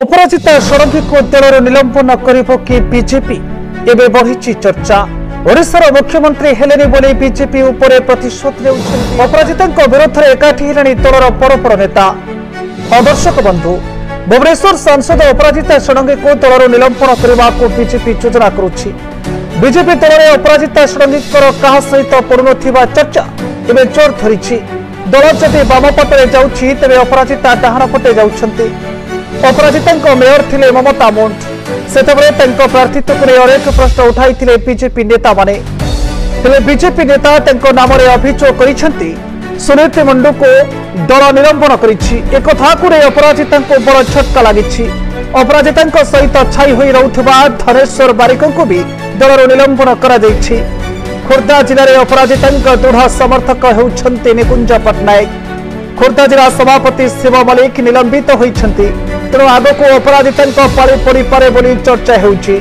अपराजिता षडंगी को दलर निलंबन करिबो कि बीजेपी एबे बढ़ी चर्चा। ओडिशार मुख्यमंत्री हेलेनी बोली बीजेपी उपरे प्रतिशोध लेउछन्। अपराजिता विरोध में एकाठी हेलेनी दलर बड़ बड़ नेता। दर्शक बंधु भुवनेश्वर सांसद अपराजिता षडंगी को दलर निलंबन करने को बीजेपी योजना करुछि। बीजेपी दल में अपराजिता षडंगी क्या सहित पड़ुनथिबा चर्चा एवं जोर धरी। दल जदि बाम पटे जाउछि तेबे अपराजिता डाहाण पटे जाउछन्ति। अपराजिता मेयर थिले ममता मुंड। सेतबेले तांको प्रार्थित्व को अनेक प्रश्न उठाइथिले बीजेपी नेता माने। तेबे बीजेपी नेता तांको नाम रे अभियोग करिसेंति सुनीति मुंडू को दल निलंबन करिछि। एक कथा को अपराजिता को बड़ झटका लागिछि। अपराजिता सहित छाई होई रहउथबा धनेश्वर बारिक को भी दलर निलंबन करा दैछि। खोर्धा जिले में अपराजिता दृढ़ समर्थक होउछन्ति निकुंज पट्टनायक। खोर्धा जिला सभापति शिव मलिक निलंबित होइछन्ति। तेणु आगको अपराजिता पाଳି पड़ी पारे बोली चर्चा होउछि।